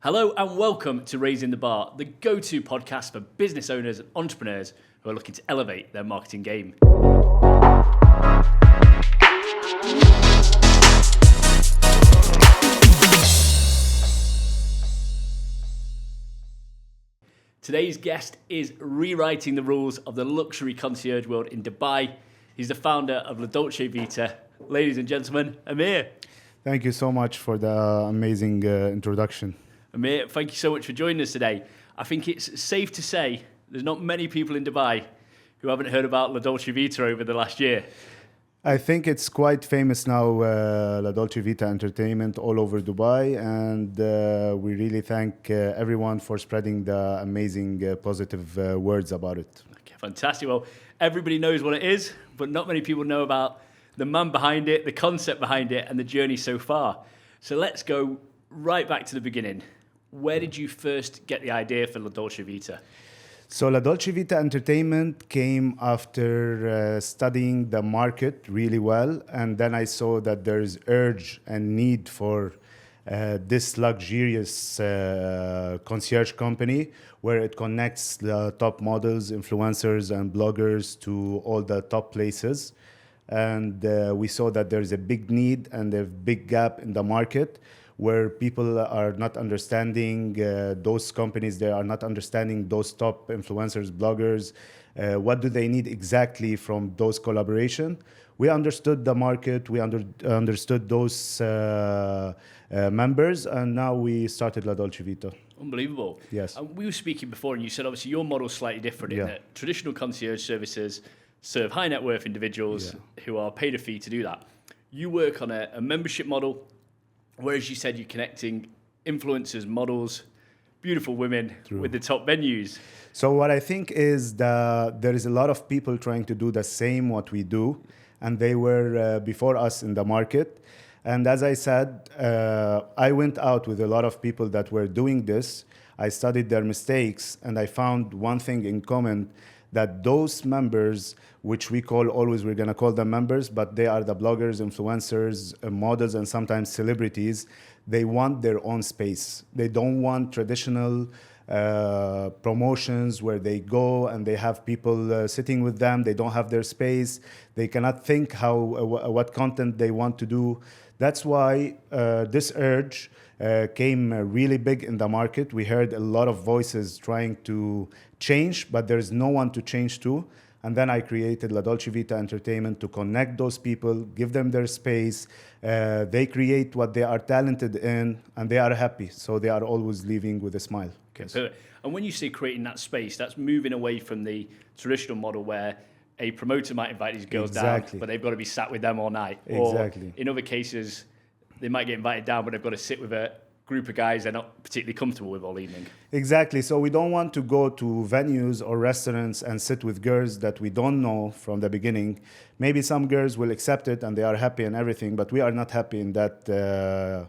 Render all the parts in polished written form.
Hello and welcome to Raising the Bar, the go-to podcast for business owners and entrepreneurs who are looking to elevate their marketing game. Today's guest is rewriting the rules of the luxury concierge world in Dubai. He's the founder of Dolce Vita. Ladies and gentlemen, Amer. Thank you so much for the amazing introduction. Amer, thank you so much for joining us today. I think it's safe to say there's not many people in Dubai who haven't heard about Dolce Vita over the last year. I think it's quite famous now, Dolce Vita Entertainment all over Dubai, and we really thank everyone for spreading the amazing positive words about it. Okay, fantastic. Well, everybody knows what it is, but not many people know about the man behind it, the concept behind it, and the journey so far. So let's go right back to the beginning. Where did you first get the idea for Dolce Vita? So La Dolce Vita Entertainment came after studying the market really well, and then I saw that there's urge and need for this luxurious concierge company where it connects the top models, influencers, and bloggers to all the top places. And we saw that there's a big need and a big gap in the market where people are not understanding those companies, they are not understanding those top influencers, bloggers. What do they need exactly from those collaboration? We understood the market, we understood those members, and now we started La Dolce Vita. Unbelievable. Yes. We were speaking before, and you said obviously your model is slightly different in that traditional concierge services serve high net worth individuals who are paid a fee to do that. You work on a membership model, whereas you said you're connecting influencers, models, beautiful women with the top venues. So what I think is there is a lot of people trying to do the same what we do, and they were before us in the market. And as I said, I went out with a lot of people that were doing this. I studied their mistakes, and I found one thing in common, that those members, which we're going to call them members, but they are the bloggers, influencers, models, and sometimes celebrities. They want their own space. They don't want traditional promotions where they go and they have people sitting with them. They don't have their space. They cannot think what content they want to do. That's why this urge came really big in the market. We heard a lot of voices trying to change, but there's no one to change to. And then I created La Dolce Vita Entertainment to connect those people, give them their space. They create what they are talented in, and they are happy. So they are always leaving with a smile. Okay, so, and when you say creating that space, that's moving away from the traditional model where a promoter might invite these girls down, but they've got to be sat with them all night. Exactly. Or in other cases, they might get invited down, but they've got to sit with a group of guys they're not particularly comfortable with all evening. Exactly. So we don't want to go to venues or restaurants and sit with girls that we don't know from the beginning. Maybe some girls will accept it and they are happy and everything, but we are not happy in that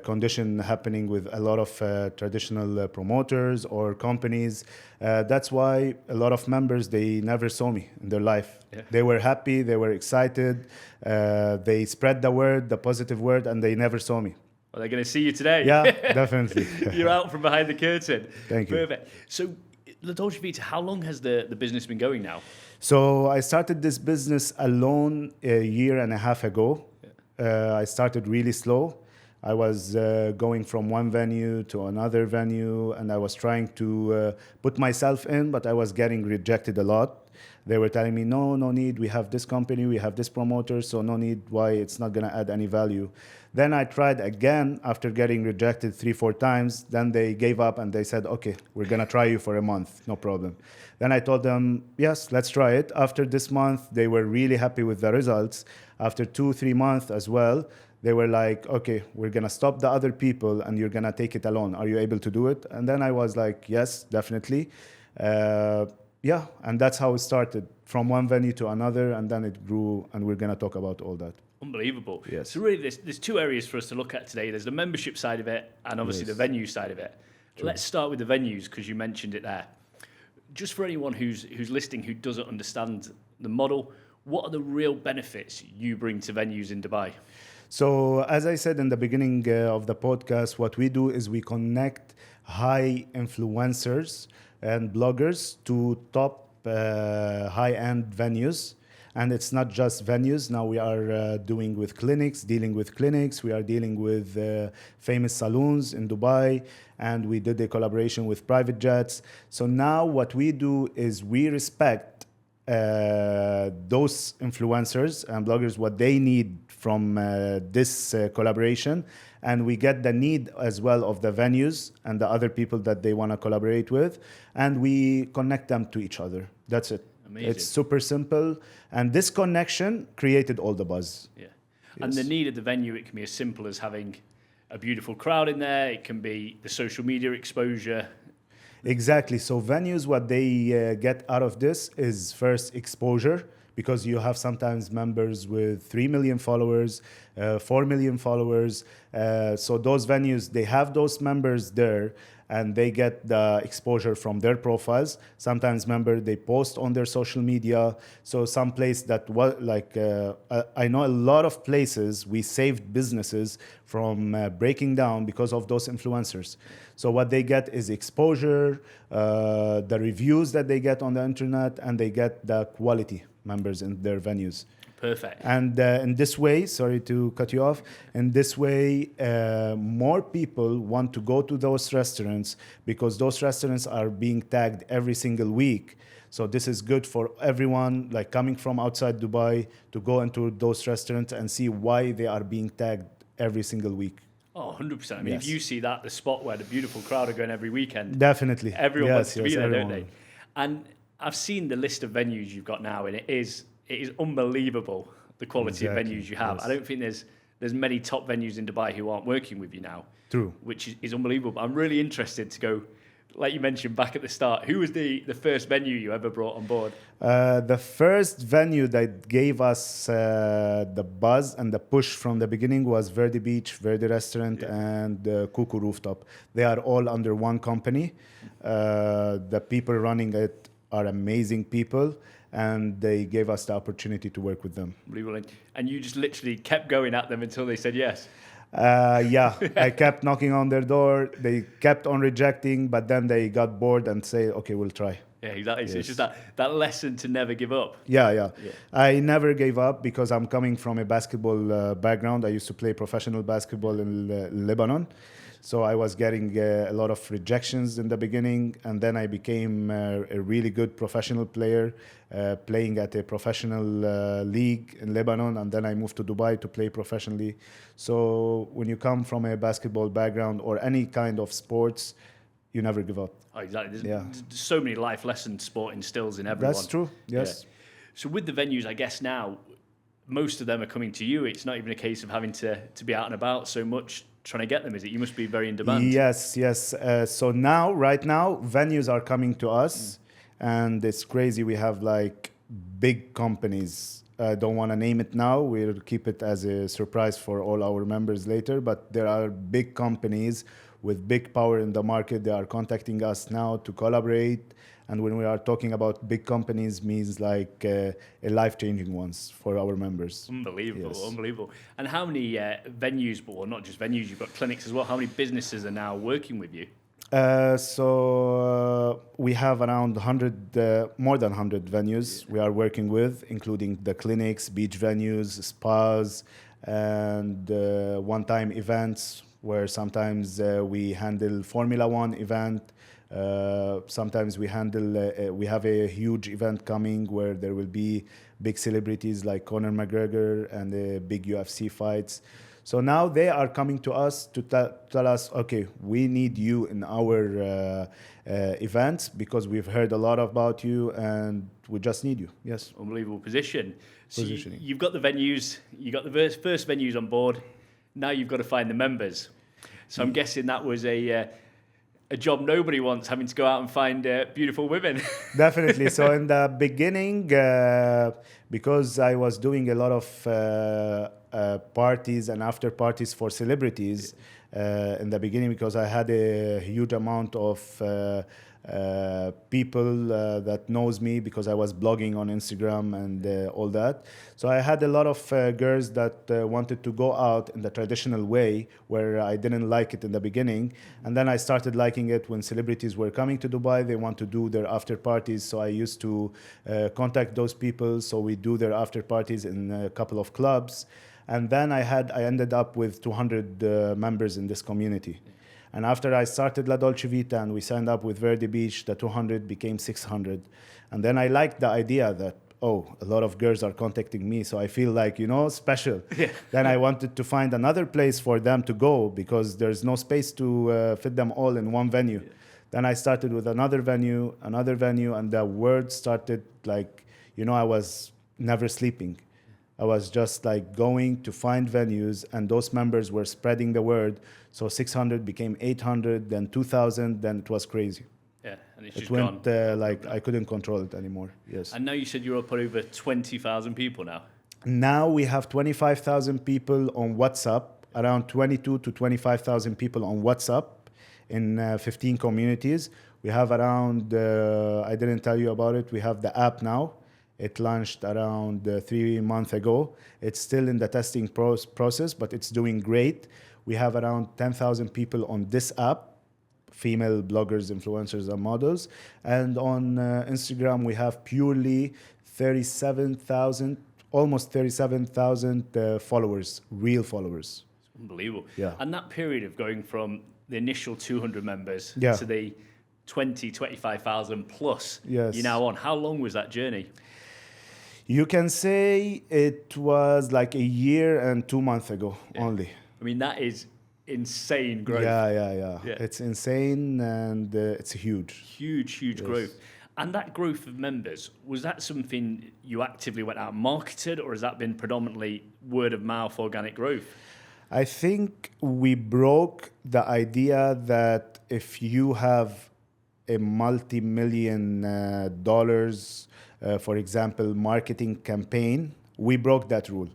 condition happening with a lot of traditional promoters or companies. That's why a lot of members, they never saw me in their life. Yeah. They were happy, they were excited, they spread the word, the positive word, and they never saw me. Well, they're going to see you today. Yeah, definitely. You're out from behind the curtain. Thank you. Perfect. So, La Dolce Vita, how long has the business been going now? So I started this business alone a year and a half ago. I started really slow. I was going from one venue to another venue, and I was trying to put myself in, but I was getting rejected a lot. They were telling me, no need, we have this company, we have this promoter, so no need, why, it's not going to add any value. Then I tried again after getting rejected 3-4 times. Then they gave up and they said, okay, we're going to try you for a month, no problem. Then I told them, yes, let's try it. After this month, they were really happy with the results. After 2-3 months as well, they were like, okay, we're going to stop the other people and you're going to take it alone. Are you able to do it? And then I was like, yes, definitely. Yeah, and that's how it started, from one venue to another, and then it grew, and we're going to talk about all that. Unbelievable. Yes. So really, there's two areas for us to look at today. There's the membership side of it, and obviously the venue side of it. True. Let's start with the venues, because you mentioned it there. Just for anyone who's listening who doesn't understand the model, what are the real benefits you bring to venues in Dubai? So, as I said in the beginning of the podcast, what we do is we connect high influencers and bloggers to top high-end venues. And it's not just venues. Now we are dealing with clinics. We are dealing with famous salons in Dubai. And we did a collaboration with private jets. So now what we do is we respect those influencers and bloggers, what they need from this collaboration. And we get the need as well of the venues and the other people that they want to collaborate with. And we connect them to each other. That's it. Amazing. It's super simple. And this connection created all the buzz. Yeah. And the need of the venue, it can be as simple as having a beautiful crowd in there. It can be the social media exposure. Exactly. So venues, what they get out of this is first exposure, because you have sometimes members with 3 million followers, 4 million followers. So those venues, they have those members there and they get the exposure from their profiles. Sometimes they post on their social media. So some place that was like, I know a lot of places we saved businesses from breaking down because of those influencers. So what they get is exposure, the reviews that they get on the internet, and they get the quality members in their venues. Perfect. And in this way, sorry to cut you off, in this way, more people want to go to those restaurants because those restaurants are being tagged every single week. So this is good for everyone, like coming from outside Dubai, to go into those restaurants and see why they are being tagged every single week. Oh, 100%. I mean, Yes. if you see that, the spot where the beautiful crowd are going every weekend, Definitely. everyone wants to be there, everyone. don't they? And I've seen the list of venues you've got now, and it is unbelievable, the quality Exactly, of venues you have. yes. I don't think there's many top venues in Dubai who aren't working with you now. True. Which is unbelievable. But I'm really interested to go, like you mentioned back at the start, who was the first venue you ever brought on board? The first venue that gave us the buzz and the push from the beginning was Verdi Beach, Verdi Restaurant, and Cuckoo Rooftop. They are all under one company. The people running it are amazing people, and they gave us the opportunity to work with them. Unbelievable. And you just literally kept going at them until they said yes. Yeah, I kept knocking on their door. They kept on rejecting, but then they got bored and say, okay, we'll try. Yeah, exactly. So it's Yes. just that lesson to never give up. Yeah. I never gave up because I'm coming from a basketball background. I used to play professional basketball in Lebanon. So I was getting a lot of rejections in the beginning, and then I became a really good professional player, playing at a professional league in Lebanon, and then I moved to Dubai to play professionally. So when you come from a basketball background or any kind of sports, you never give up. Oh, exactly. Yeah. There's so many life lessons sport instills in everyone. That's true, yes. Yeah. So with the venues, I guess now, most of them are coming to you. It's not even a case of having to be out and about so much trying to get them, is it? You must be very in demand. Yes. So right now, venues are coming to us, and it's crazy. We have like big companies. I don't want to name it now. We'll keep it as a surprise for all our members later. But there are big companies with big power in the market. They are contacting us now to collaborate. And when we are talking about big companies, means like a life-changing ones for our members. Unbelievable, Yes. unbelievable. And how many venues, well, not just venues, you've got clinics as well. How many businesses are now working with you? So we have around 100, more than 100 venues we are working with, including the clinics, beach venues, spas, and one-time events where sometimes we handle Formula One event. Sometimes we have a huge event coming where there will be big celebrities like Conor McGregor and the big UFC fights. So now they are coming to us to tell us, okay, we need you in our events because we've heard a lot about you and we just need you. Yes. Unbelievable position. So Positioning. you've got the venues, you got the first venues on board. Now you've got to find the members. So I'm guessing that was a job nobody wants, having to go out and find beautiful women. Definitely. So in the beginning, because I was doing a lot of parties and after parties for celebrities, in the beginning because I had a huge amount of people that knows me because I was blogging on Instagram and all that. So I had a lot of girls that wanted to go out in the traditional way where I didn't like it in the beginning. And then I started liking it when celebrities were coming to Dubai. They want to do their after parties. So I used to contact those people. So we do their after parties in a couple of clubs. And then I ended up with 200 members in this community. And after I started La Dolce Vita and we signed up with Verde Beach, the 200 became 600. And then I liked the idea that, oh, a lot of girls are contacting me, so I feel like, special. Yeah. Then I wanted to find another place for them to go because there's no space to fit them all in one venue. Yeah. Then I started with another venue, and the word started I was never sleeping. I was just going to find venues, and those members were spreading the word. So 600 became 800, then 2,000, then it was crazy. Yeah, and it's it just went gone. I couldn't control it anymore. Yes. And now you said you're up at over 20,000 people now. Now we have 25,000 people on WhatsApp, around 22 to 25,000 people on WhatsApp in 15 communities. We have around, I didn't tell you about it, we have the app now. It launched around 3 months ago. It's still in the testing process, but it's doing great. We have around 10,000 people on this app, female bloggers, influencers, and models. And on Instagram, we have purely 37,000, almost 37,000 followers, real followers. It's unbelievable. Yeah. And that period of going from the initial 200 members Yeah. to the 25,000 plus Yes. you're now on, how long was that journey? You can say it was like a year and 2 months ago only. I mean, that is insane growth. Yeah. It's insane and it's huge. Huge Yes. growth. And that growth of members, was that something you actively went out and marketed, or has that been predominantly word of mouth, organic growth? I think we broke the idea that if you have a multi-million dollars, for example, marketing campaign, we broke that rule.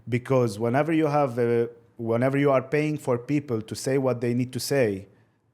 Because whenever you are paying for people to say what they need to say,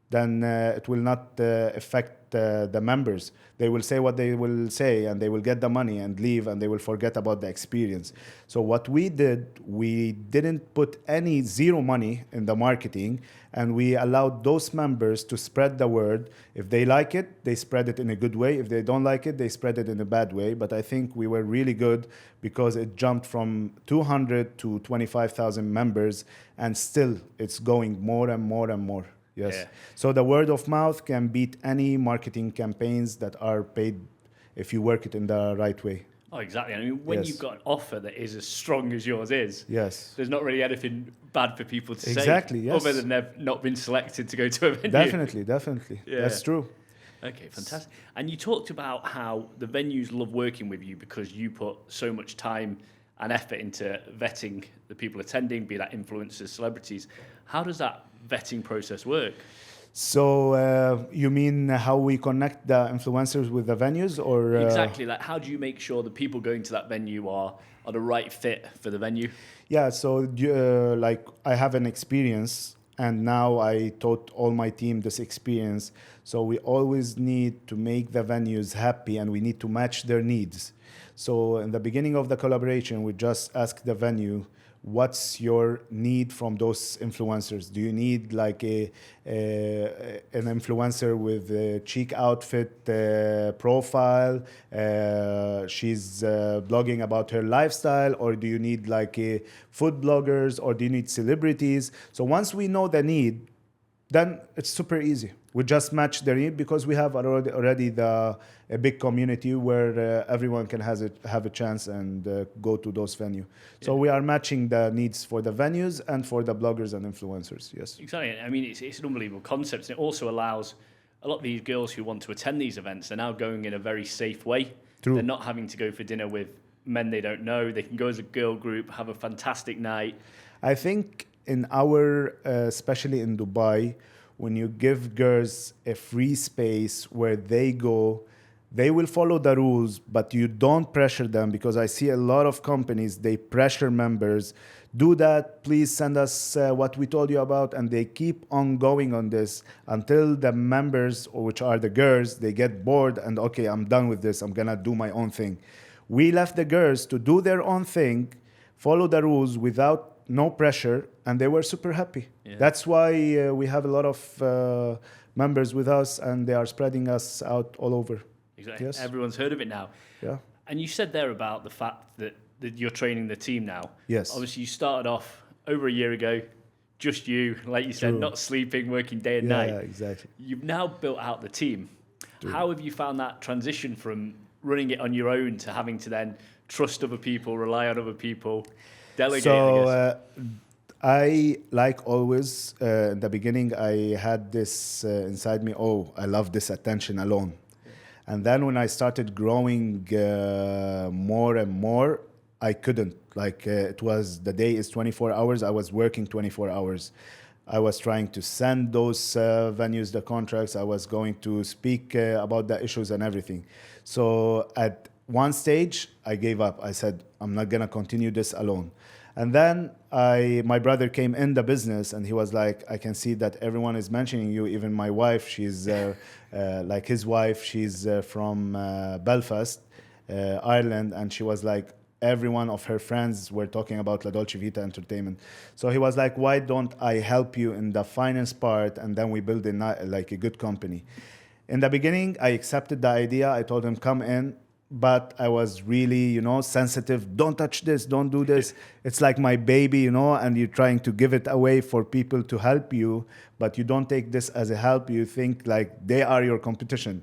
then it will not affect the members. They will say what they will say, and they will get the money and leave, and they will forget about the experience. So what we did, we didn't put any zero money in the marketing, and we allowed those members to spread the word. If they like it, they spread it in a good way. If they don't like it, they spread it in a bad way. But I think we were really good because it jumped from 200 to 25,000 members, and still it's going more and more and more. Yes. Yeah. So the word of mouth can beat any marketing campaigns that are paid if you work it in the right way. Oh, exactly. I mean, when Yes. you've got an offer that is as strong as yours is, Yes. there's not really anything bad for people to Exactly, say, yes. other than they've not been selected to go to a venue. Definitely. Yeah. That's true. Okay, fantastic. And you talked about how the venues love working with you because you put so much time and effort into vetting the people attending, be that influencers, celebrities. How does that vetting process work? So you mean how we connect the influencers with the venues, or Exactly. Like, how do you make sure the people going to that venue are the right fit for the venue? Yeah. So like I have an experience, and now I taught all my team this experience. So we always need to make the venues happy, and we need to match their needs. So in the beginning of the collaboration, we just ask the venue, what's your need from those influencers? Do you need like an influencer with a chic outfit profile? She's blogging about her lifestyle, or do you need like food bloggers, or do you need celebrities? So once we know the need, then it's super easy. We just match their need because we have already a big community where everyone can have a chance and go to those venues. So we are matching the needs for the venues and for the bloggers and influencers. Yes. Exactly. I mean, it's an unbelievable concept. And it also allows a lot of these girls who want to attend these events, they're now going in a very safe way. True. They're not having to go for dinner with men they don't know. They can go as a girl group, have a fantastic night. I think in especially in Dubai, when you give girls a free space where they go, they will follow the rules, but you don't pressure them, because I see a lot of companies, they pressure members do that. Please send us what we told you about. And they keep on going on this until the members, which are the girls, they get bored and, okay, I'm done with this. I'm going to do my own thing. We left the girls to do their own thing, follow the rules without no pressure, and they were super happy. Yeah. That's why we have a lot of members with us, and they are spreading us out all over. Exactly. Yes. Everyone's heard of it now. Yeah. And you said there about the fact that you're training the team now. Yes. Obviously, you started off over a year ago, just you, like you said, not sleeping, working day and night. Yeah, exactly. You've now built out the team. True. How have you found that transition from running it on your own to having to then trust other people, rely on other people, delegate? So I like always, in the beginning, I had this inside me, I love this attention alone. And then when I started growing more and more, I couldn't. Like it was, the day is 24 hours. I was working 24 hours. I was trying to send those venues the contracts. I was going to speak about the issues and everything. So at one stage, I gave up. I said, I'm not going to continue this alone. And then my brother came in the business, and he was like, I can see that everyone is mentioning you. Even my wife, she's like his wife, she's from Belfast, Ireland. And she was like, every one of her friends were talking about La Dolce Vita Entertainment. So he was like, why don't I help you in the finance part, and then we build like a good company. In the beginning, I accepted the idea. I told him, come in. But I was really, sensitive. Don't touch this. Don't do this. It's like my baby, and you're trying to give it away for people to help you, but you don't take this as a help. You think like they are your competition.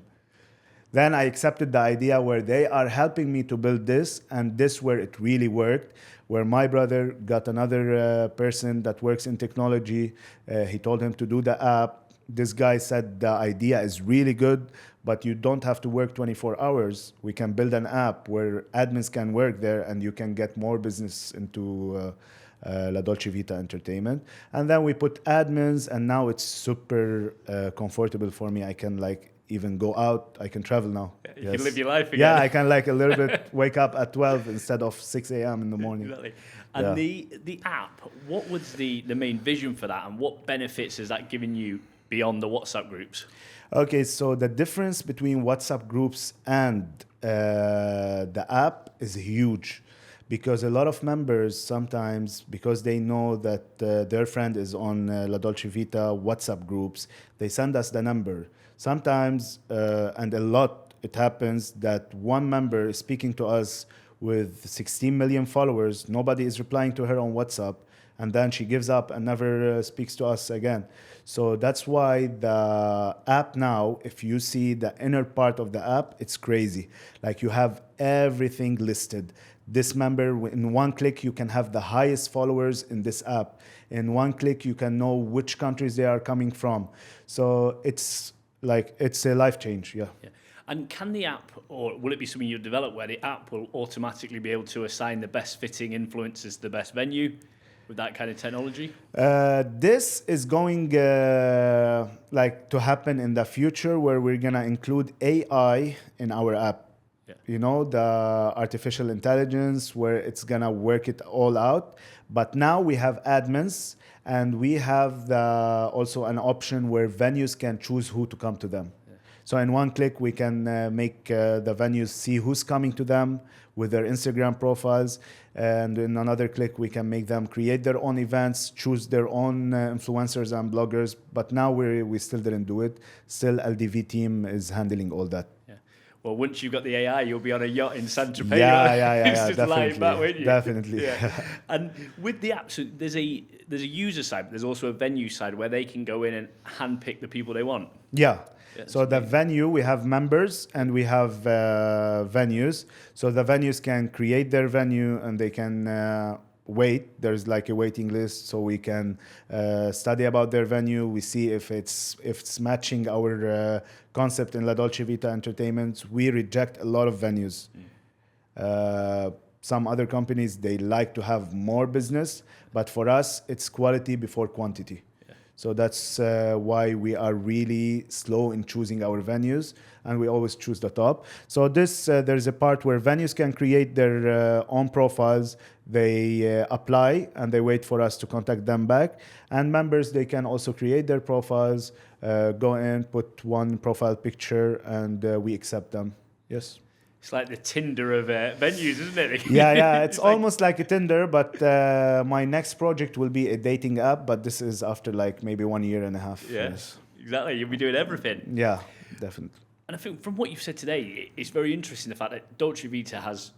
Then I accepted the idea where they are helping me to build this, and this where it really worked, where my brother got another person that works in technology. He told him to do the app. This guy said the idea is really good, but you don't have to work 24 hours. We can build an app where admins can work there, and you can get more business into La Dolce Vita Entertainment. And then we put admins, and now it's super comfortable for me. I can even go out. I can travel now. You can live your life again. Yeah, I can a little bit wake up at 12 instead of 6 a.m. in the morning. Exactly. And the app, what was the main vision for that, and what benefits has that given you beyond the WhatsApp groups? Okay, so the difference between WhatsApp groups and the app is huge, because a lot of members sometimes, because they know that their friend is on La Dolce Vita WhatsApp groups, they send us the number. Sometimes, and a lot, it happens that one member is speaking to us with 16 million followers. Nobody is replying to her on WhatsApp. And then she gives up and never speaks to us again. So that's why the app now, if you see the inner part of the app, it's crazy. Like you have everything listed. This member, in one click, you can have the highest followers in this app. In one click, you can know which countries they are coming from. So it's a life change, yeah. And can the app, or will it be something you develop where the app will automatically be able to assign the best fitting influencers to the best venue with that kind of technology? This is going to happen in the future, where we're going to include AI in our app. Yeah. The artificial intelligence, where it's going to work it all out. But now we have admins, and we have also an option where venues can choose who to come to them. Yeah. So in one click, we can make the venues see who's coming to them with their Instagram profiles. And in another click, we can make them create their own events, choose their own influencers and bloggers. But now we still didn't do it. Still, LDV team is handling all that. Yeah. Well, once you've got the AI, you'll be on a yacht in Saint-Tropez. Yeah, just lying back, won't you? Definitely. Yeah. And with the app, so there's a user side, but there's also a venue side where they can go in and handpick the people they want. Yeah. So the venue, we have members and we have venues. So the venues can create their venue, and they can wait. There's like a waiting list, so we can study about their venue. We see if it's matching our concept in La Dolce Vita Entertainment. We reject a lot of venues. Some other companies, they like to have more business, but for us, it's quality before quantity. So that's why we are really slow in choosing our venues, and we always choose the top. So there's a part where venues can create their own profiles. They apply and they wait for us to contact them back. And members, they can also create their profiles, go in, put one profile picture, and we accept them. Yes. It's like the Tinder of venues, isn't it? Yeah. It's almost like a Tinder, but my next project will be a dating app, but this is after like maybe 1.5 years. Yeah, yes. Exactly. You'll be doing everything. Yeah, definitely. And I think from what you've said today, it's very interesting the fact that Dolce Vita has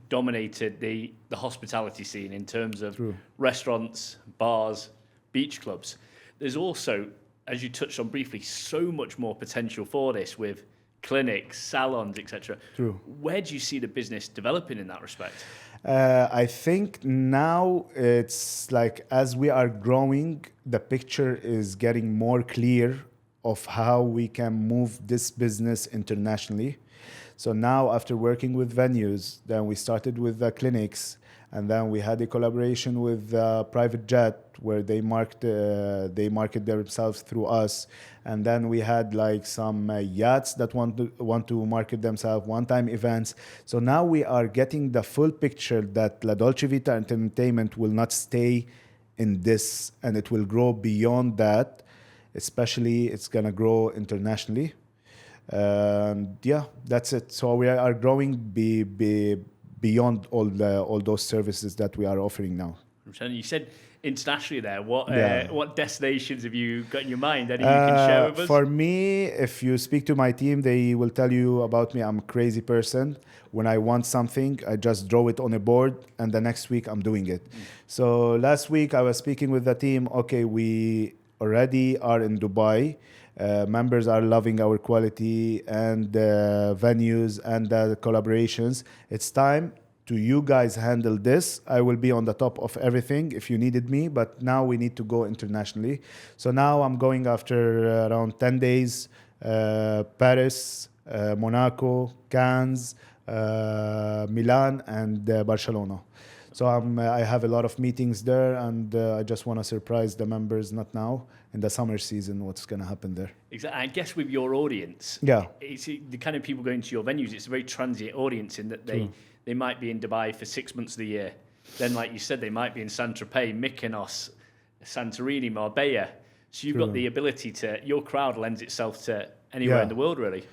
dominated the hospitality scene in terms of restaurants, bars, beach clubs. There's also, as you touched on briefly, so much more potential for this with clinics, salons, etc. True. Where do you see the business developing in that respect? I think now it's like as we are growing, the picture is getting more clear of how we can move this business internationally. So now after working with venues, then we started with the clinics, and then we had a collaboration with private jet where they market themselves through us. And then we had like some yachts that want to market themselves, one-time events. So now we are getting the full picture that La Dolce Vita Entertainment will not stay in this, and it will grow beyond that. Especially, it's gonna grow internationally. Yeah, that's it. So we are growing beyond all those services that we are offering now. You said internationally there. What destinations have you got in your mind? Any you can share with us? For me, if you speak to my team, they will tell you about me. I'm a crazy person. When I want something, I just draw it on a board, and the next week I'm doing it. So last week I was speaking with the team. Okay, we already are in Dubai. Members are loving our quality and venues and the collaborations. It's time to you guys handle this. I will be on the top of everything if you needed me, but now we need to go internationally. So now I'm going after around 10 days, Paris, Monaco, Cannes, Milan, and Barcelona. So I have a lot of meetings there, and I just want to surprise the members, not now, in the summer season, what's going to happen there. Exactly. I guess with your audience, it's the kind of people going to your venues, it's a very transient audience in that they might be in Dubai for 6 months of the year. Then, like you said, they might be in Saint-Tropez, Mykonos, Santorini, Marbella. So you've got the ability your crowd lends itself to anywhere in the world, really.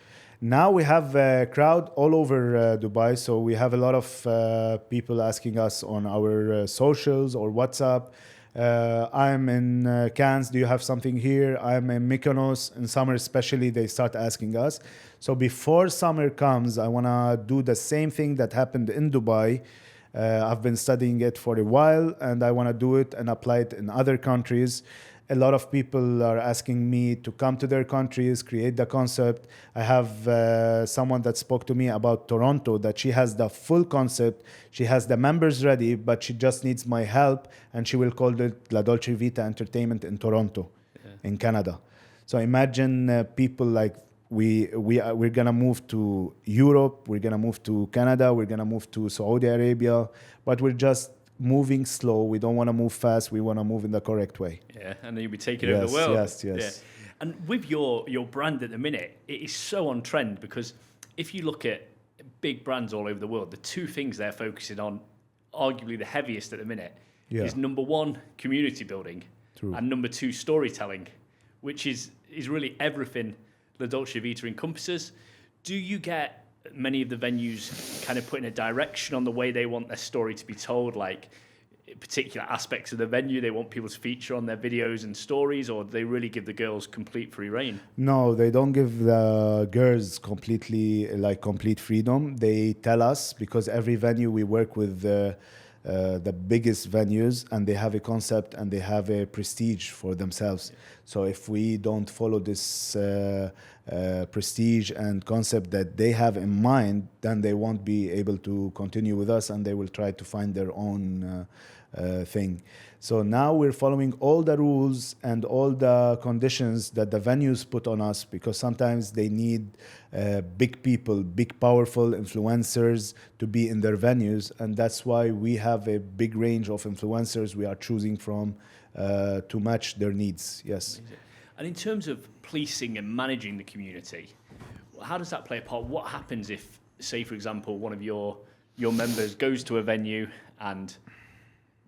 Now we have a crowd all over Dubai, so we have a lot of people asking us on our socials or WhatsApp. I'm in Cannes, do you have something here? I'm in Mykonos. In summer especially, they start asking us. So before summer comes, I want to do the same thing that happened in Dubai. I've been studying it for a while, and I want to do it and apply it in other countries. A lot of people are asking me to come to their countries, create the concept. I have someone that spoke to me about Toronto, that she has the full concept. She has the members ready, but she just needs my help, and she will call it La Dolce Vita Entertainment in Toronto, in Canada. So imagine people like we're gonna move to Europe, we're gonna move to Canada, we're gonna move to Saudi Arabia, but we're just moving slow. We don't want to move fast. We want to move in the correct way. Yeah, and then you'll be taking over the world. Yes. Yeah. And with your brand at the minute, it is so on trend, because if you look at big brands all over the world, the two things they're focusing on, arguably the heaviest at the minute, is number one, community building, and number two, storytelling, which is really everything La Dolce Vita encompasses. Do you get many of the venues kind of putting a direction on the way they want their story to be told, like particular aspects of the venue they want people to feature on their videos and stories, or do they really give the girls complete free reign? No, they don't give the girls complete freedom. They tell us, because every venue we work with the biggest venues, and they have a concept and they have a prestige for themselves. So if we don't follow this prestige and concept that they have in mind, then they won't be able to continue with us, and they will try to find their own thing. So now we're following all the rules and all the conditions that the venues put on us, because sometimes they need big people, big powerful influencers to be in their venues, and that's why we have a big range of influencers we are choosing from to match their needs. Yes. And in terms of policing and managing the community, how does that play a part? What happens if, say, for example, one of your members goes to a venue and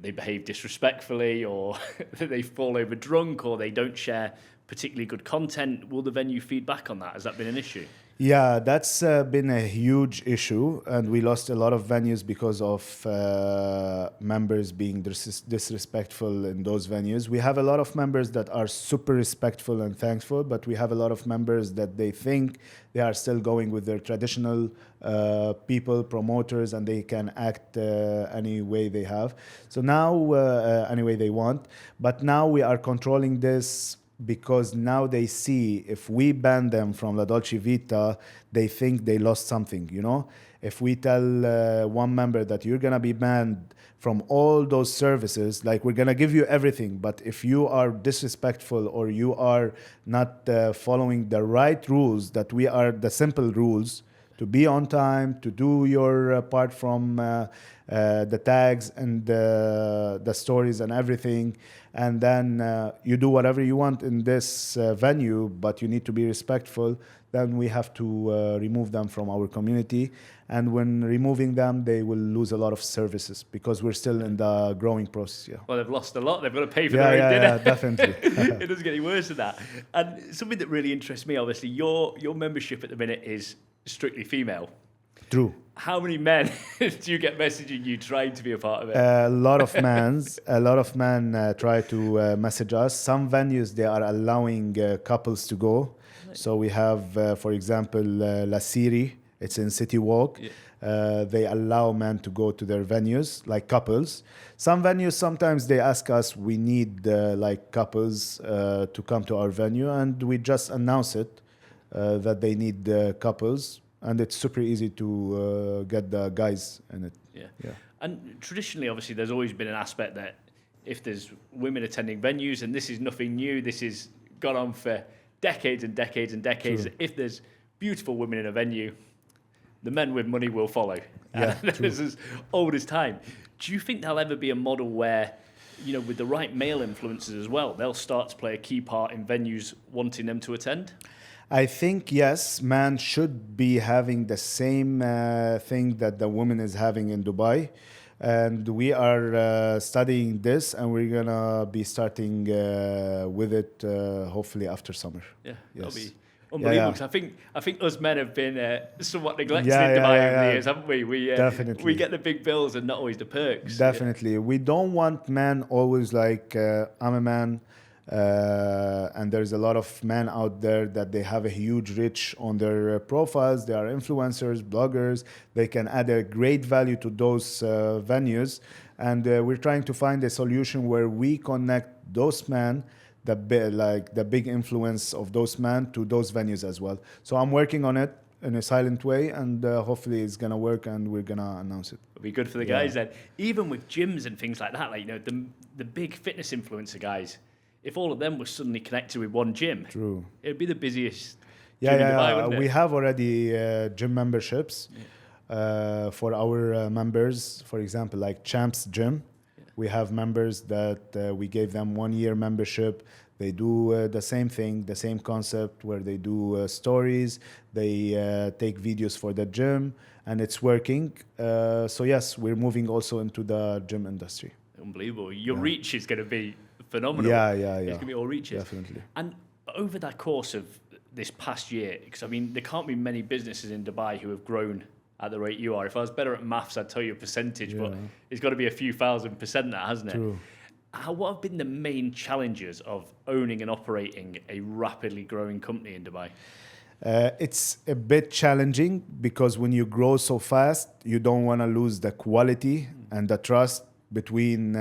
they behave disrespectfully, or they fall over drunk, or they don't share particularly good content? Will the venue feed back on that? Has that been an issue? Yeah, that's been a huge issue, and we lost a lot of venues because of members being disrespectful in those venues. We have a lot of members that are super respectful and thankful, but we have a lot of members that they think they are still going with their traditional people, promoters, and they can act any way they have. So now, any way they want. But now we are controlling this, because now they see if we ban them from La Dolce Vita, they think they lost something, you know? If we tell one member that you're gonna be banned from all those services, like we're gonna give you everything, but if you are disrespectful or you are not following the right rules, that we are the simple rules, to be on time, to do your part from the tags and the stories and everything, and then you do whatever you want in this venue, but you need to be respectful, then we have to remove them from our community. And when removing them, they will lose a lot of services, because we're still in the growing process. Yeah. Well, they've lost a lot. They've got to pay for their own dinner. Yeah, definitely. It doesn't get any worse than that. And something that really interests me, obviously, your membership at the minute is strictly female. True. How many men do you get messaging you trying to be a part of it? A lot of men try to message us. Some venues, they are allowing couples to go. So we have, for example, La Siri. It's in City Walk. Yeah. They allow men to go to their venues, like couples. Some venues, sometimes they ask us, we need like couples to come to our venue, and we just announce it that they need couples, and it's super easy to get the guys in it. Yeah. And traditionally, obviously, there's always been an aspect that if there's women attending venues, and this is nothing new, this has gone on for decades and decades and decades. True. If there's beautiful women in a venue, the men with money will follow. Yeah, this is as old as time. Do you think there'll ever be a model where, you know, with the right male influences as well, they'll start to play a key part in venues wanting them to attend? I think, yes, man should be having the same thing that the woman is having in Dubai. And we are studying this, and we're going to be starting with it hopefully after summer. Yeah, yes. That'll be unbelievable. Because I think us men have been somewhat neglected in Dubai over the years, haven't we? Definitely. We get the big bills and not always the perks. Definitely. We don't want men always like, I'm a man, and there's a lot of men out there that they have a huge reach on their profiles. They are influencers, bloggers. They can add a great value to those venues. And we're trying to find a solution where we connect those men, the big influence of those men, to those venues as well. So I'm working on it in a silent way, and hopefully it's gonna work, and we're gonna announce it. It'll be good for the guys then. Even with gyms and things like that, like, you know, the big fitness influencer guys, if all of them were suddenly connected with one gym, true, it'd be the busiest gym in Dubai, wouldn't it? We have already gym memberships for our members. For example, like Champs Gym. We have members that we gave them 1 year membership. They do the same thing, the same concept, where they do stories, they take videos for the gym, and it's working. So yes, we're moving also into the gym industry. Unbelievable. Your reach is going to be phenomenal. Yeah. It's going to be all reaches. Definitely. And over that course of this past year, because I mean, there can't be many businesses in Dubai who have grown at the rate you are. If I was better at maths, I'd tell you a percentage, but it's got to be a few thousand% that, hasn't it? True. What have been the main challenges of owning and operating a rapidly growing company in Dubai? It's a bit challenging, because when you grow so fast, you don't want to lose the quality and the trust between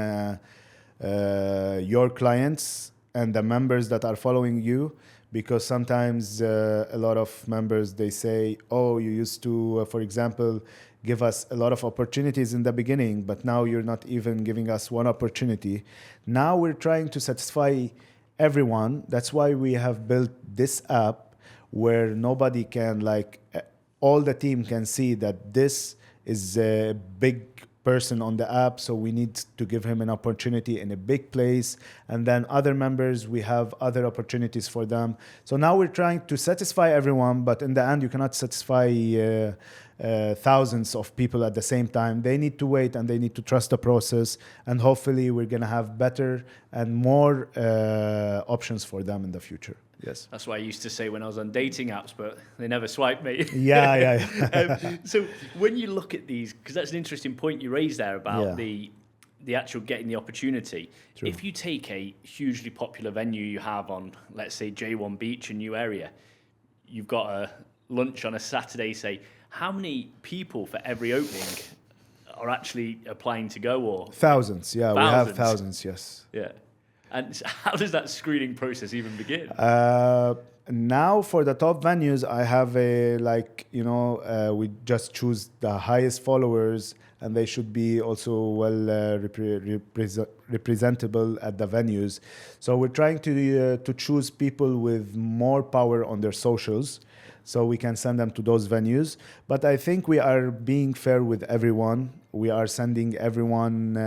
your clients and the members that are following you. Because sometimes a lot of members, they say, oh, you used to, for example, give us a lot of opportunities in the beginning, but now you're not even giving us one opportunity. Now we're trying to satisfy everyone. That's why we have built this app, where nobody can, like, all the team can see that this is a big person on the app, so we need to give him an opportunity in a big place. And then other members, we have other opportunities for them. So now we're trying to satisfy everyone, but in the end, you cannot satisfy thousands of people at the same time. They need to wait and they need to trust the process. And hopefully, we're going to have better and more options for them in the future. Yes. That's what I used to say when I was on dating apps, but they never swiped me. Yeah. So when you look at these, because that's an interesting point you raised there about the actual getting the opportunity. True. If you take a hugely popular venue you have on, let's say, J1 Beach, a new area, you've got a lunch on a Saturday, say, how many people for every opening are actually applying to go? Or Thousands, yeah. We have thousands, yes. Yeah. And how does that screening process even begin? Now for the top venues, I have we just choose the highest followers, and they should be also well representable at the venues. So we're trying to choose people with more power on their socials, so we can send them to those venues. But I think we are being fair with everyone. We are sending everyone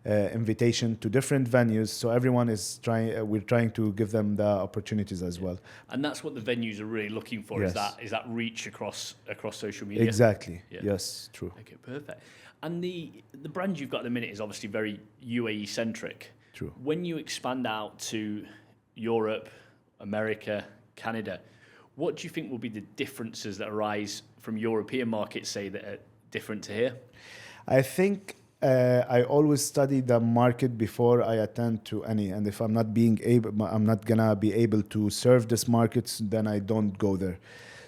invitation to different venues, so everyone is trying. We're trying to give them the opportunities as well. And that's what the venues are really looking for. Yes. Is that reach across social media? Exactly. Yeah. Yes. True. Okay. Perfect. And the brand you've got at the minute is obviously very UAE centric. True. When you expand out to Europe, America, Canada, what do you think will be the differences that arise from European markets, say, that are different to here? I think I always study the market before I attend to any, and if I'm not gonna be able to serve this market, then I don't go there.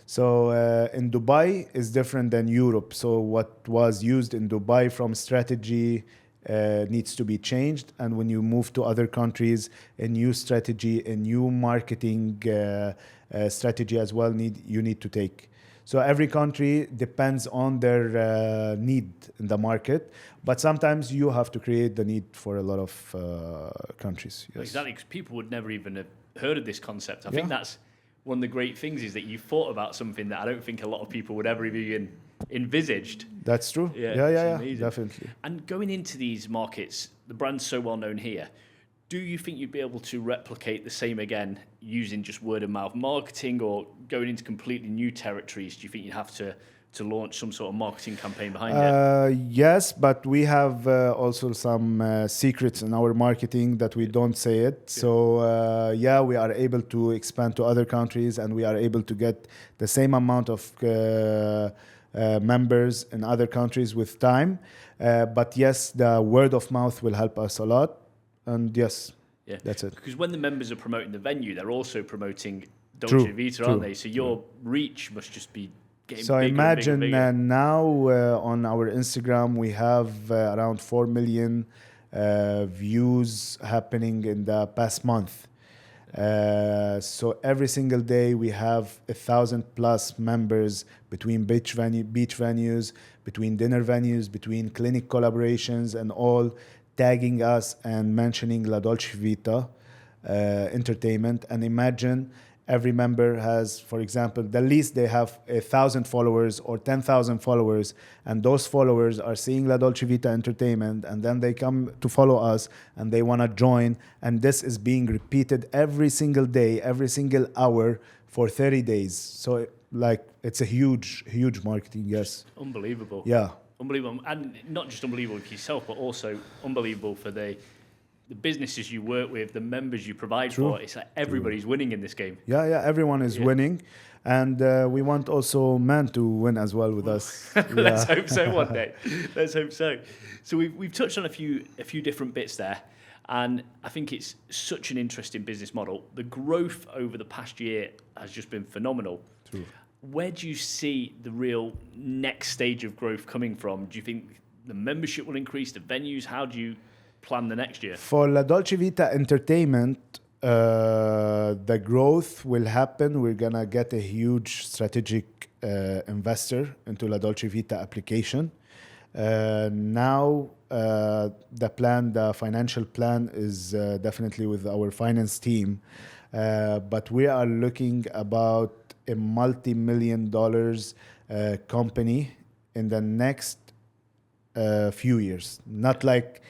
So in Dubai is different than Europe. So what was used in Dubai from strategy needs to be changed, and when you move to other countries, a new strategy, a new marketing strategy as well you need to take. So every country depends on their need in the market, but sometimes you have to create the need for a lot of countries. Yes. Exactly, because people would never even have heard of this concept. I think that's one of the great things, is that you thought about something that I don't think a lot of people would ever even envisaged. That's true. Yeah, definitely. And going into these markets, the brand's so well known here. Do you think you'd be able to replicate the same again using just word of mouth marketing, or going into completely new territories? Do you think you'd have to launch some sort of marketing campaign behind it? Yes, but we have also some secrets in our marketing that we don't say it. Yeah. So we are able to expand to other countries, and we are able to get the same amount of members in other countries with time. But yes, the word of mouth will help us a lot. And yes, that's it. Because when the members are promoting the venue, they're also promoting Dolce Vita, aren't they? So your reach must just be getting bigger. So imagine and bigger. Now on our Instagram, we have around 4 million views happening in the past month. So every single day we have 1,000+ members between beach venues, between dinner venues, between clinic collaborations, and all tagging us and mentioning La Dolce Vita entertainment. And imagine every member has, for example, the least they have 1,000 followers or 10,000 followers, and those followers are seeing La Dolce Vita entertainment, and then they come to follow us and they want to join, and this is being repeated every single day, every single hour for 30 days. So it's a huge marketing. Yes. Unbelievable. Yeah. Unbelievable. And not just unbelievable for yourself, but also unbelievable for the businesses you work with, the members you provide for. It's like everybody's winning in this game. Yeah, everyone is winning. And we want also men to win as well with us. Let's hope so one day. Let's hope so. So we've touched on a few different bits there. And I think it's such an interesting business model. The growth over the past year has just been phenomenal. True. Where do you see the real next stage of growth coming from? Do you think the membership will increase, the venues? How do you plan the next year? For La Dolce Vita Entertainment, the growth will happen. We're going to get a huge strategic investor into La Dolce Vita application. Now, the financial plan is definitely with our finance team. But we are looking about a multi-million dollars company in the next few years. Not like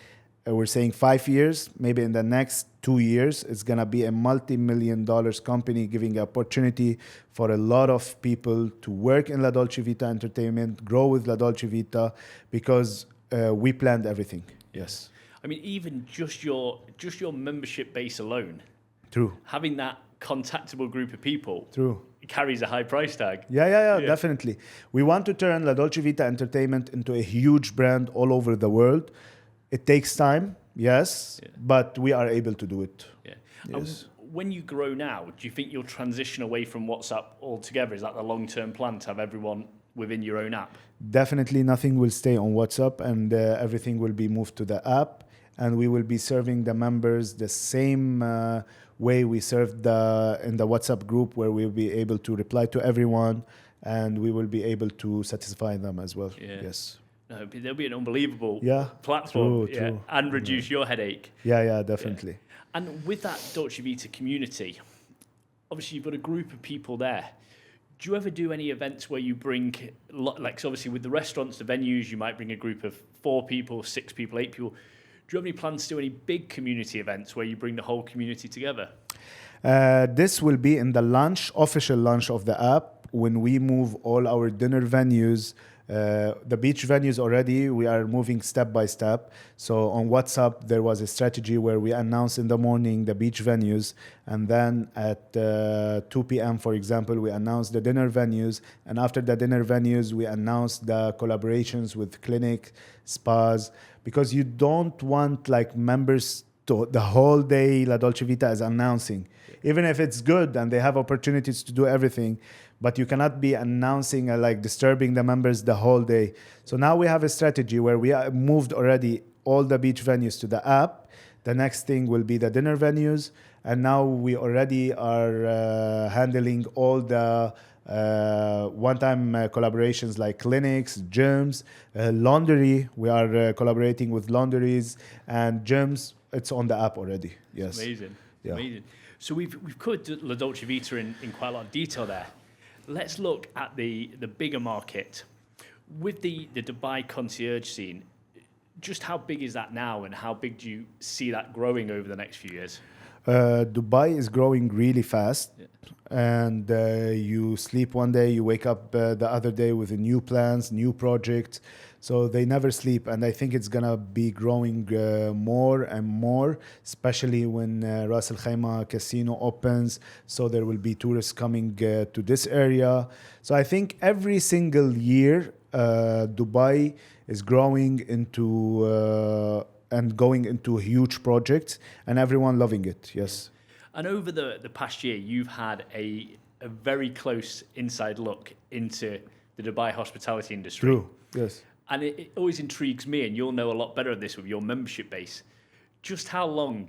we're saying 5 years. Maybe in the next 2 years, it's gonna be a multi-million dollars company giving opportunity for a lot of people to work in La Dolce Vita Entertainment, grow with La Dolce Vita, because we planned everything. Yes. I mean, even just your membership base alone, True. having that contactable group of people, True. carries a high price tag. Yeah, definitely. We want to turn La Dolce Vita Entertainment into a huge brand all over the world. It takes time, yes, but we are able to do it. Yeah. Yes. When you grow now, do you think you'll transition away from WhatsApp altogether? Is that the long-term plan, to have everyone within your own app? Definitely nothing will stay on WhatsApp, and everything will be moved to the app, and we will be serving the members the same way we served in the WhatsApp group, where we'll be able to reply to everyone, and we will be able to satisfy them as well. Yeah. Yes. No, there'll be an unbelievable True, platform, true. and reduce your headache. Yeah, definitely. Yeah. And with that Dolce Vita community, obviously you've got a group of people there. Do you ever do any events where you bring, like, so obviously with the restaurants, the venues, you might bring a group of 4 people, 6 people, 8 people. Do you have any plans to do any big community events where you bring the whole community together? This will be in the official launch of the app, when we move all our dinner venues. The beach venues already, we are moving step by step. So on WhatsApp, there was a strategy where we announced in the morning the beach venues, and then at 2 p.m., for example, we announced the dinner venues, and after the dinner venues, we announced the collaborations with clinic, spas, because you don't want like members to the whole day La Dolce Vita is announcing, even if it's good and they have opportunities to do everything. But you cannot be announcing like disturbing the members the whole day. So now we have a strategy where we moved already all the beach venues to the app. The next thing will be the dinner venues. And now we already are handling all the one-time collaborations like clinics, gyms, laundry. We are collaborating with laundries and gyms. It's on the app already. Yes. Amazing. Yeah. Amazing. So we've covered La Dolce Vita in quite a lot of detail there. Let's look at the bigger market. With the Dubai concierge scene, just how big is that now, and how big do you see that growing over the next few years? Dubai is growing really fast, and you sleep one day, you wake up the other day with new plans, new projects. So they never sleep, and I think it's gonna be growing more and more, especially when Ras Al Khaimah Casino opens. So there will be tourists coming to this area. So I think every single year, Dubai is growing into and going into huge projects, and everyone loving it. Yes. And over the past year, you've had a very close inside look into the Dubai hospitality industry. True. Yes. And it always intrigues me, and you'll know a lot better of this with your membership base. Just how long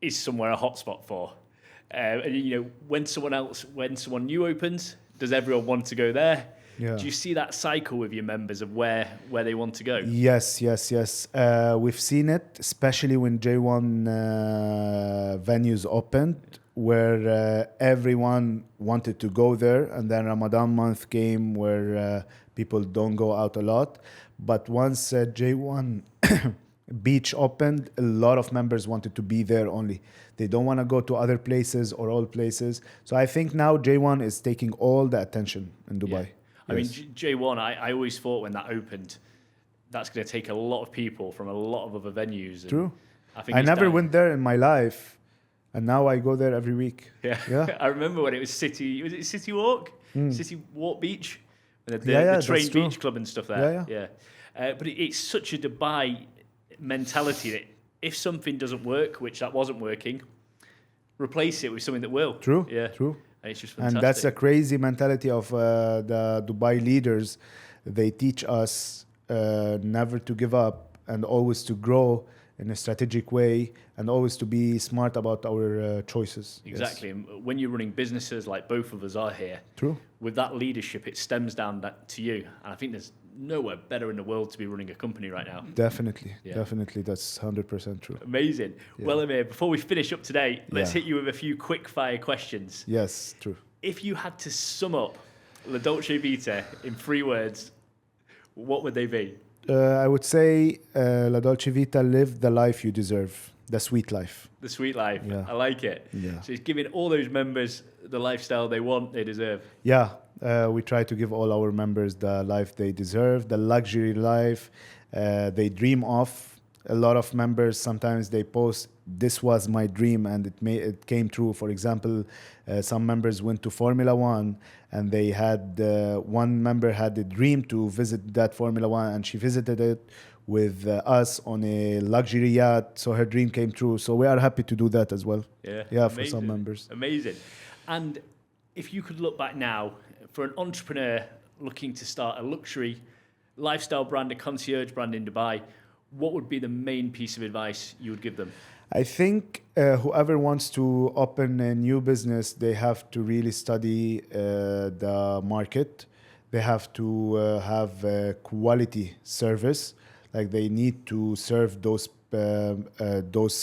is somewhere a hotspot for? And you know, when someone new opens, does everyone want to go there? Yeah. Do you see that cycle with your members of where they want to go? Yes. We've seen it, especially when J1 venues opened, where everyone wanted to go there, and then Ramadan month came where people don't go out a lot. But once J1 beach opened, a lot of members wanted to be there only. They don't want to go to other places or all places. So I think now J1 is taking all the attention in Dubai. Yeah. I mean, J1, I always thought when that opened, that's going to take a lot of people from a lot of other venues. And True. I never went there in my life, and now I go there every week. Yeah. I remember when it was City Walk? City Walk Beach? The Train Beach Club and stuff there. Yeah. But it's such a Dubai mentality that if something doesn't work, which that wasn't working, replace it with something that will. True. Yeah. True. And it's just fantastic. And that's a crazy mentality of the Dubai leaders. They teach us never to give up and always to grow in a strategic way, and always to be smart about our choices. Exactly. Yes. And when you're running businesses like both of us are here, True. With that leadership, it stems down to you. And I think there's nowhere better in the world to be running a company right now. Definitely. That's 100% true. Amazing. Yeah. Well, Amer, before we finish up today, let's hit you with a few quick fire questions. Yes, true. If you had to sum up La Dolce Vita in 3 words, what would they be? I would say La Dolce Vita, live the life you deserve, the sweet life. The sweet life. Yeah. I like it. Yeah. So it's giving all those members the lifestyle they want, they deserve. Yeah, we try to give all our members the life they deserve, the luxury life they dream of. A lot of members, sometimes they post, this was my dream and it came true. For example, some members went to Formula One and they had, one member had a dream to visit that Formula One and she visited it with us on a luxury yacht. So her dream came true. So we are happy to do that as well. Yeah, yeah, for some members. Amazing. And if you could look back now for an entrepreneur looking to start a luxury lifestyle brand, a concierge brand in Dubai, what would be the main piece of advice you would give them? I think whoever wants to open a new business, they have to really study the market. They have to have a quality service. Like they need to serve those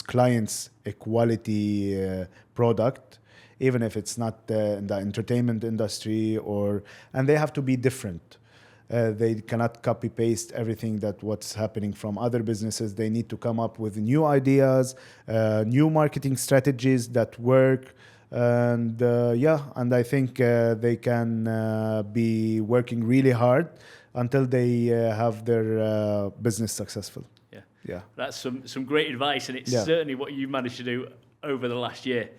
clients a quality product, even if it's not in the entertainment industry, and they have to be different. They cannot copy paste everything that what's happening from other businesses. They need to come up with new ideas, new marketing strategies that work. And and I think they can be working really hard until they have their business successful. Yeah. That's some great advice, and it's certainly what you managed to do over the last year.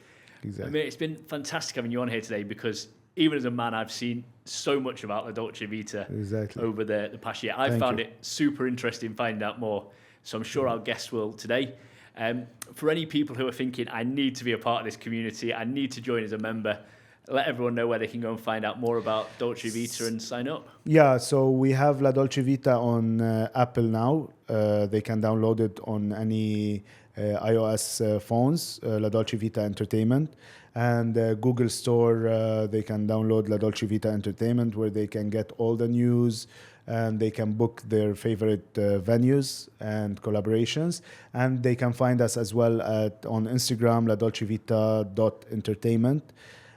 Exactly. I mean, it's been fantastic having you on here today, because even as a man, I've seen so much about the Dolce Vita over the past year. I found it super interesting finding out more. So I'm sure our guests will today. For any people who are thinking, I need to be a part of this community, I need to join as a member, let everyone know where they can go and find out more about Dolce Vita and sign up. Yeah, so we have La Dolce Vita on Apple now. They can download it on any iOS phones, La Dolce Vita Entertainment. And Google Store, they can download La Dolce Vita Entertainment, where they can get all the news and they can book their favorite venues and collaborations. And they can find us as well on Instagram, ladolcevita.entertainment.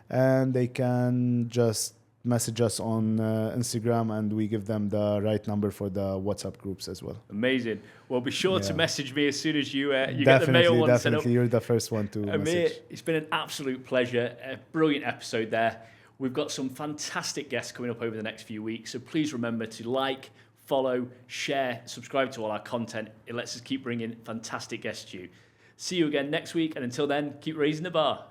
And they can just message us on Instagram, and we give them the right number for the WhatsApp groups as well. Amazing. Well, be sure to message me as soon as you get the mail one set up. Definitely, you're the first one to Amer, message. it's been an absolute pleasure. A brilliant episode there. We've got some fantastic guests coming up over the next few weeks, so please remember to like, follow, share, subscribe to all our content. It lets us keep bringing fantastic guests to you. See you again next week, and until then, keep raising the bar.